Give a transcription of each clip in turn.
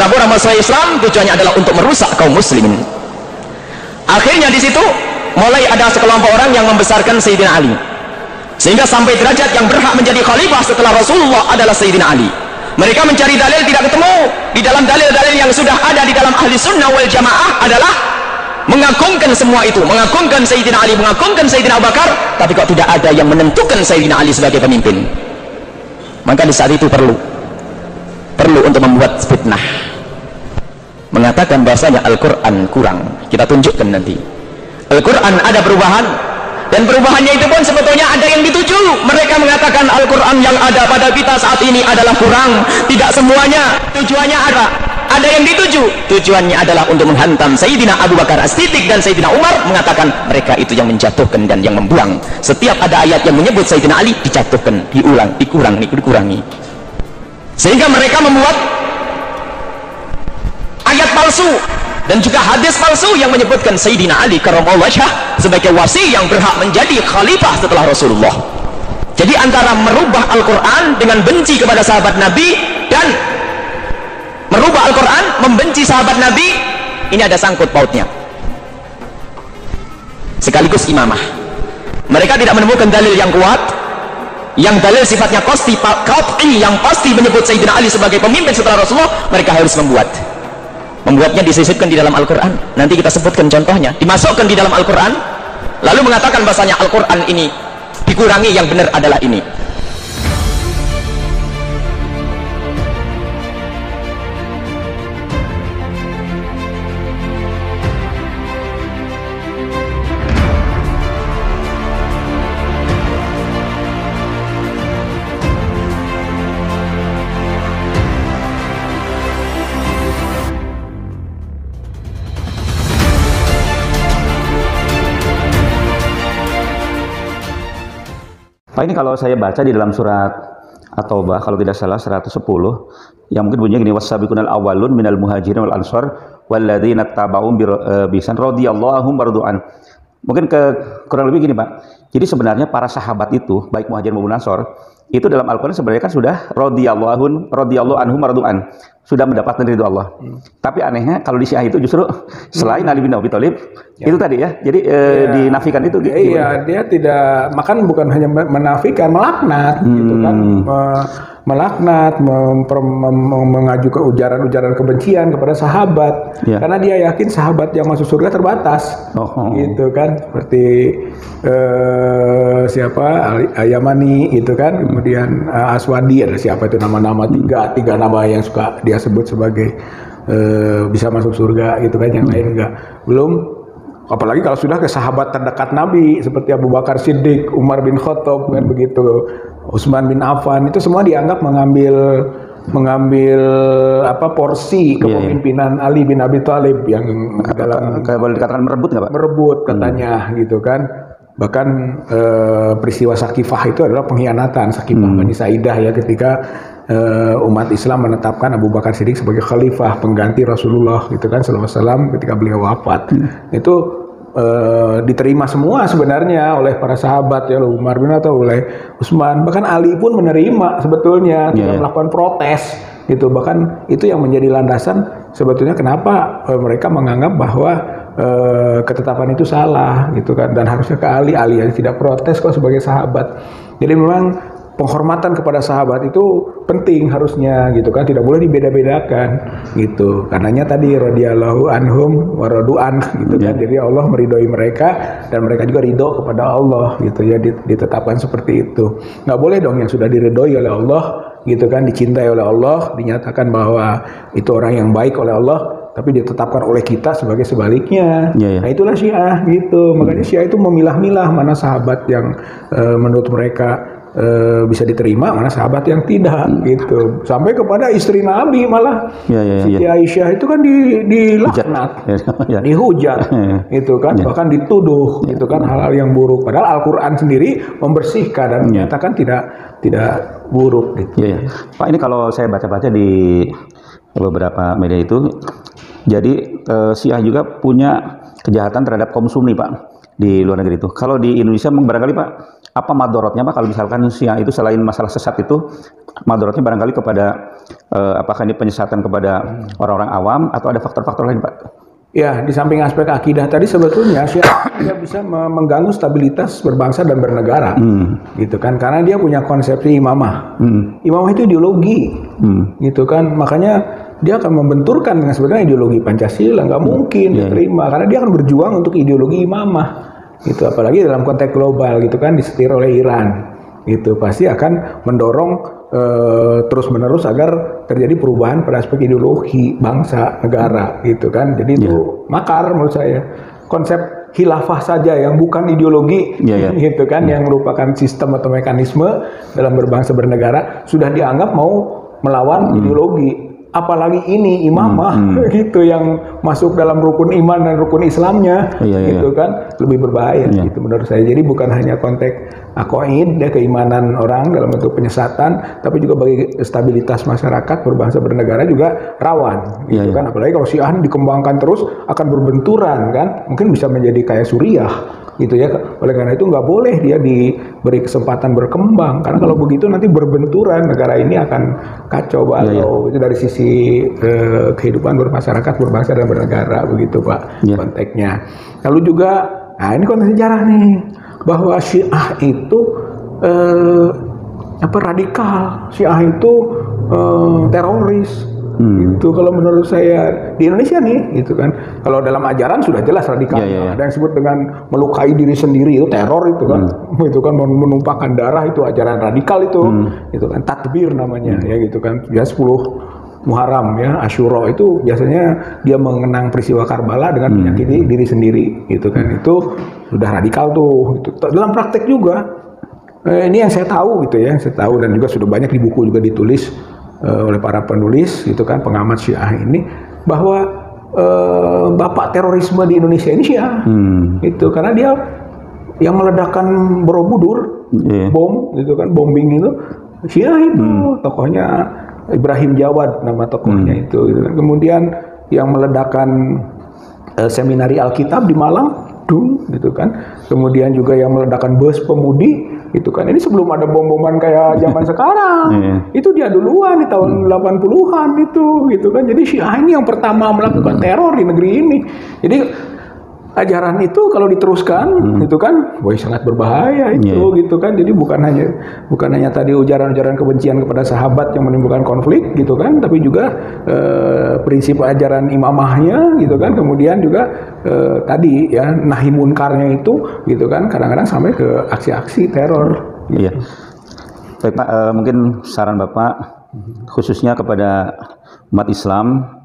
pura-pura masuk Islam tujuannya adalah untuk merusak kaum muslimin. Akhirnya di situ mulai ada sekelompok orang yang membesarkan Sayyidina Ali, sehingga sampai derajat yang berhak menjadi khalifah setelah Rasulullah adalah Sayyidina Ali. Mereka mencari dalil tidak ketemu. Di dalam dalil-dalil yang sudah ada di dalam ahli sunnah wal jamaah adalah mengagungkan semua itu, mengagungkan Sayyidina Ali, mengagungkan Sayyidina Abu Bakar, tapi kok tidak ada yang menentukan Sayyidina Ali sebagai pemimpin. Maka di saat itu perlu untuk membuat fitnah, mengatakan bahasanya Al-Quran kurang. Kita tunjukkan nanti Al-Quran ada perubahan, dan perubahannya itu pun sebetulnya ada yang dituju. Mereka mengatakan Al-Quran yang ada pada kita saat ini adalah kurang. Tidak semuanya tujuannya ada yang dituju. Tujuannya adalah untuk menghantam Sayyidina Abu Bakar As-Siddiq dan Sayyidina Umar, mengatakan mereka itu yang menjatuhkan dan yang membuang. Setiap ada ayat yang menyebut Sayyidina Ali, dijatuhkan, dikurangi. Sehingga mereka membuat ayat palsu dan juga hadis palsu yang menyebutkan Sayyidina Ali karramallahu wajhah sebagai wasi yang berhak menjadi khalifah setelah Rasulullah. Jadi antara merubah Al-Quran dengan benci kepada sahabat Nabi dan merubah Al-Quran membenci sahabat Nabi, ini ada sangkut pautnya sekaligus imamah. Mereka tidak menemukan dalil yang kuat, yang dalil sifatnya qat'i, yang pasti menyebut Sayyidina Ali sebagai pemimpin setelah Rasulullah. Mereka harus membuatnya disisipkan di dalam Al-Quran. Nanti kita sebutkan contohnya, dimasukkan di dalam Al-Quran, lalu mengatakan bahasanya Al-Quran ini dikurangi, yang benar adalah ini. Pak, ini kalau saya baca di dalam surat At-Taubah, kalau tidak salah 110, yang mungkin bunyinya gini, was-sabiqunal awwalun minal muhajirin wal ansar walladzina tabauhum bisan radhiyallahu anhum wardu'an. Mungkin kurang lebih gini, Pak. Jadi sebenarnya para sahabat itu, baik muhajirin maupun ansar, itu dalam Al-Quran sebenarnya kan sudah radhiyallahu anhum wardu'an, sudah mendapatkan ridho Allah. Tapi anehnya kalau di Syiah itu justru selain Ali bin Abi Thalib, itu tadi ya, jadi dinafikan itu. Iya, dia tidak, makan bukan hanya menafikan, melaknat gitu kan, melaknat, mengajukan ujaran-ujaran kebencian kepada sahabat, karena dia yakin sahabat yang masuk surga terbatas, gitu kan, seperti siapa, Ayamani gitu kan, kemudian Aswadi, ada siapa itu nama-nama, tiga nama yang suka dia sebut sebagai bisa masuk surga gitu kan, yang lain enggak. Belum, apalagi kalau sudah ke sahabat terdekat Nabi seperti Abu Bakar Siddiq, Umar bin Khattab kan begitu, Utsman bin Affan, itu semua dianggap mengambil porsi kepemimpinan Ali bin Abi Thalib yang dalam, boleh dikatakan merebut nggak, Pak? Merebut katanya gitu kan. Bahkan peristiwa Sakifah itu adalah pengkhianatan Sakifah Bani Saidah ya, ketika umat Islam menetapkan Abu Bakar Siddiq sebagai khalifah pengganti Rasulullah gitu kan sallallahu alaihi wasallam ketika beliau wafat. Itu diterima semua sebenarnya oleh para sahabat ya, Umar bin atau oleh Utsman, bahkan Ali pun menerima sebetulnya, tidak melakukan protes gitu. Bahkan itu yang menjadi landasan sebetulnya kenapa mereka menganggap bahwa ketetapan itu salah gitu kan, dan harusnya ke Ali yang tidak protes kok sebagai sahabat. Jadi memang penghormatan kepada sahabat itu penting harusnya gitu kan, tidak boleh dibeda-bedakan gitu. Karenanya tadi radhiyallahu anhum wa radu'an gitu kan. Jadi Allah meridhoi mereka dan mereka juga ridho kepada Allah gitu ya, ditetapkan seperti itu. Nggak boleh dong yang sudah diridhoi oleh Allah gitu kan, dicintai oleh Allah, dinyatakan bahwa itu orang yang baik oleh Allah, tapi ditetapkan oleh kita sebagai sebaliknya. Nah itulah Syiah gitu. Makanya Syiah itu memilah-milah mana sahabat yang menurut mereka bisa diterima, mana sahabat yang tidak gitu. Sampai kepada istri Nabi malah Siti Aisyah itu kan dilaknat, dihujat gitu kan, bahkan dituduh gitu kan hal-hal yang buruk. Padahal Al-Quran sendiri membersihkan dan menyatakan tidak buruk gitu. Pak, ini kalau saya baca-baca di beberapa media itu, jadi Syiah juga punya kejahatan terhadap kaum Sunni, Pak, di luar negeri itu. Kalau di Indonesia barangkali, Pak, apa madorotnya Pak kalau misalkan Syiah itu selain masalah sesat itu, madorotnya barangkali kepada apakah ini penyesatan kepada orang-orang awam atau ada faktor-faktor lain Pak? Ya, di samping aspek akidah tadi sebetulnya Syiah dia bisa mengganggu stabilitas berbangsa dan bernegara, gitu kan? Karena dia punya konsepsi imamah. Imamah itu ideologi, gitu kan? Makanya dia akan membenturkan dengan sebenarnya ideologi Pancasila, nggak mungkin diterima, karena dia akan berjuang untuk ideologi imamah, gitu. Apalagi dalam konteks global, gitu kan, disetir oleh Iran, gitu. Pasti akan mendorong terus-menerus agar terjadi perubahan pada aspek ideologi bangsa, negara, gitu kan. Jadi itu makar menurut saya. Konsep khilafah saja yang bukan ideologi, gitu kan, yang merupakan sistem atau mekanisme dalam berbangsa bernegara sudah dianggap mau melawan ideologi. Apalagi ini imamah, gitu, yang masuk dalam rukun iman dan rukun Islamnya, gitu kan, lebih berbahaya, gitu menurut saya. Jadi bukan hanya konteks aqaid, keimanan orang dalam bentuk penyesatan, tapi juga bagi stabilitas masyarakat berbangsa bernegara juga rawan, gitu kan. Apalagi kalau Syiah dikembangkan terus akan berbenturan kan, mungkin bisa menjadi kayak Suriah, gitu ya. Oleh karena itu nggak boleh dia diberi kesempatan berkembang, karena kalau begitu nanti berbenturan, negara ini akan kacau balau. Itu dari sisi kehidupan bermasyarakat, berbangsa dan bernegara, begitu Pak, konteksnya. Lalu juga, nah ini konteks sejarah nih, bahwa Syiah itu radikal, Syiah itu teroris. Itu kalau menurut saya di Indonesia nih, gitu kan. Kalau dalam ajaran sudah jelas radikal. Ada yang disebut dengan melukai diri sendiri, itu teror itu kan. Itu kan menumpahkan darah, itu ajaran radikal itu. Itu kan takbir namanya, ya gitu kan. Ya 10 Muharram ya, Asyura itu biasanya dia mengenang peristiwa Karbala dengan menyakiti diri sendiri, gitu kan. Itu sudah radikal tuh, gitu. Dalam praktek juga ini yang saya tahu, gitu ya, yang saya tahu, dan juga sudah banyak di buku juga ditulis oleh para penulis, gitu kan, pengamat Syiah ini, bahwa bapak terorisme di Indonesia ini Syiah, itu karena dia yang meledakkan Borobudur, bom, gitu kan, bombing itu Syiah itu, tokohnya Ibrahim Jawad nama tokohnya itu, gitu kan. Kemudian yang meledakkan seminari Alkitab di Malang, gitu kan. Kemudian juga yang meledakkan bus pemudi, gitu kan. Ini sebelum ada bom-boman kayak zaman sekarang. Itu dia duluan di tahun 80-an itu, gitu kan. Jadi Syiah ini yang pertama melakukan teror di negeri ini. Jadi ajaran itu kalau diteruskan, itu kan, wah sangat berbahaya itu, gitu kan. Jadi bukan hanya tadi ujaran-ujaran kebencian kepada sahabat yang menimbulkan konflik, gitu kan, tapi juga prinsip ajaran imamahnya, gitu kan. Kemudian juga tadi ya nahi munkarnya itu, gitu kan, kadang-kadang sampai ke aksi-aksi teror. Iya. Baik Pak, mungkin saran Bapak khususnya kepada umat Islam,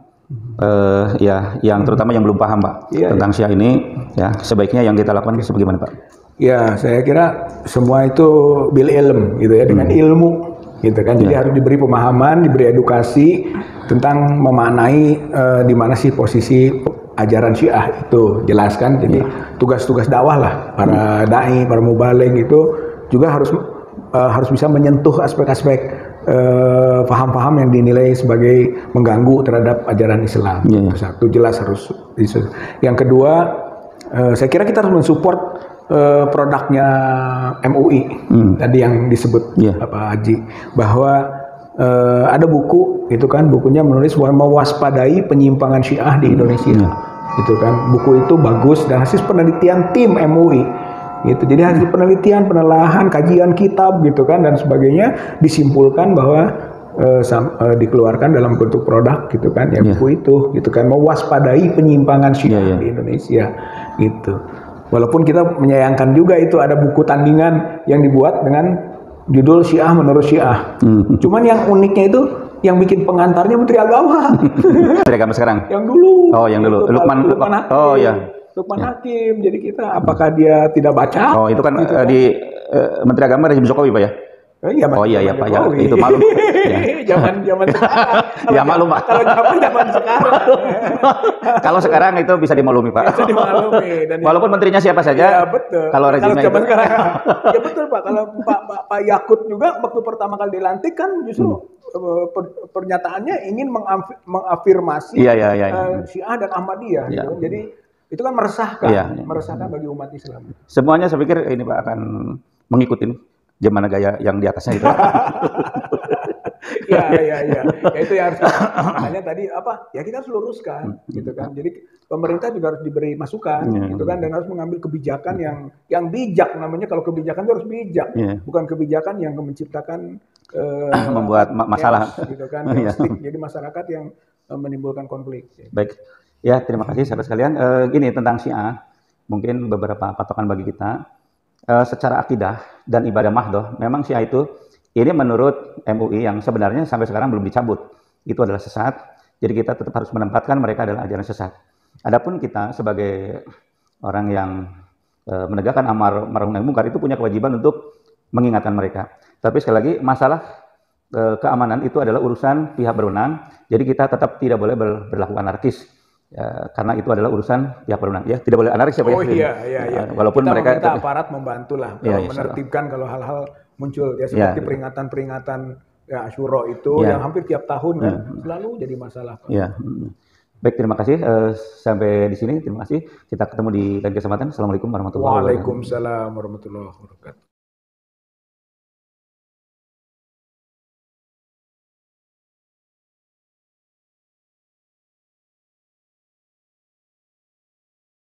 ya, yang terutama yang belum paham Pak tentang Syiah ini, ya sebaiknya yang kita lakukan sebagaimana Pak? Ya, saya kira semua itu bil ilm, gitu ya, dengan ilmu, gitu kan. Jadi harus diberi pemahaman, diberi edukasi tentang memaknai di mana sih posisi ajaran Syiah itu, jelaskan. Jadi tugas-tugas dakwah lah, para dai, para mubaligh itu juga harus bisa menyentuh aspek-aspek paham-paham yang dinilai sebagai mengganggu terhadap ajaran Islam. Satu, jelas harus. Yang kedua, saya kira kita harus mensupport produknya MUI tadi yang disebut Pak Haji, bahwa ada buku, itu kan, bukunya menulis mewaspadai penyimpangan Syiah di Indonesia, itu kan. Buku itu bagus dan hasil penelitian tim MUI, gitu. Jadi hasil penelitian, penelaahan, kajian kitab, gitu kan, dan sebagainya, disimpulkan bahwa dikeluarkan dalam bentuk produk, gitu kan, ya buku itu, gitu kan, mewaspadai penyimpangan Syiah di Indonesia, gitu. Walaupun kita menyayangkan juga itu ada buku tandingan yang dibuat dengan judul Syiah menurut Syiah. Cuman yang uniknya itu yang bikin pengantarnya Menteri Agama. Menteri Agama sekarang? Yang dulu. Oh, yang dulu. Lukman Hakim. Oh iya. Lukman Hakim. Jadi kita, apakah dia tidak baca? Oh, itu kan gitu, di Menteri Agama rezim Jokowi Pak ya? Iya, oh iya ya Pak, ya, itu maklum. Zaman sekarang. Ya maklum Pak. Kalau zaman sekarang. Kalau sekarang itu bisa dimaklumi Pak. Bisa dimaklumi. Dan walaupun menterinya siapa saja. Ya betul. Kalau rezimnya zaman itu. Sekarang. Ya betul Pak. Kalau Pak Yakut juga waktu pertama kali dilantik kan justru pernyataannya ingin mengafirmasi Syiah dan Ahmadiyah. Gitu. Jadi itu kan meresahkan, meresahkan bagi umat Islam. Semuanya saya pikir ini Pak akan mengikuti gimana gaya yang di atasnya itu. Ya itu yang harus makanya tadi apa ya kita harus luruskan gitu kan. Jadi pemerintah juga harus diberi masukan gitu kan, dan harus mengambil kebijakan yang bijak. Namanya kalau kebijakan itu harus bijak, bukan kebijakan yang menciptakan membuat masalah gitu kan, jadi masyarakat yang menimbulkan konflik. Baik, ya terima kasih sahabat sekalian. Gini tentang Syiah, mungkin beberapa patokan bagi kita. Secara akidah dan ibadah mahdoh, memang Syiah itu ini menurut MUI yang sebenarnya sampai sekarang belum dicabut, itu adalah sesat. Jadi kita tetap harus menempatkan mereka adalah ajaran sesat. Adapun kita sebagai orang yang menegakkan amar ma'ruf nahi munkar itu punya kewajiban untuk mengingatkan mereka. Tapi sekali lagi masalah keamanan itu adalah urusan pihak berwenang. Jadi kita tetap tidak boleh berlaku anarkis. Ya, karena itu adalah urusan pihak berwenang. Ya, tidak boleh anarkis ya Pak. Iya. Walaupun kita mereka meminta aparat membantu lah kalau menertibkan kalau hal-hal muncul ya seperti peringatan-peringatan ya Asyura itu yang hampir tiap tahun kan selalu jadi masalah. Iya. Baik, terima kasih. Sampai di sini, terima kasih. Kita ketemu di lain kesempatan. Assalamualaikum warahmatullahi wabarakatuh. Waalaikumsalam warahmatullahi wabarakatuh.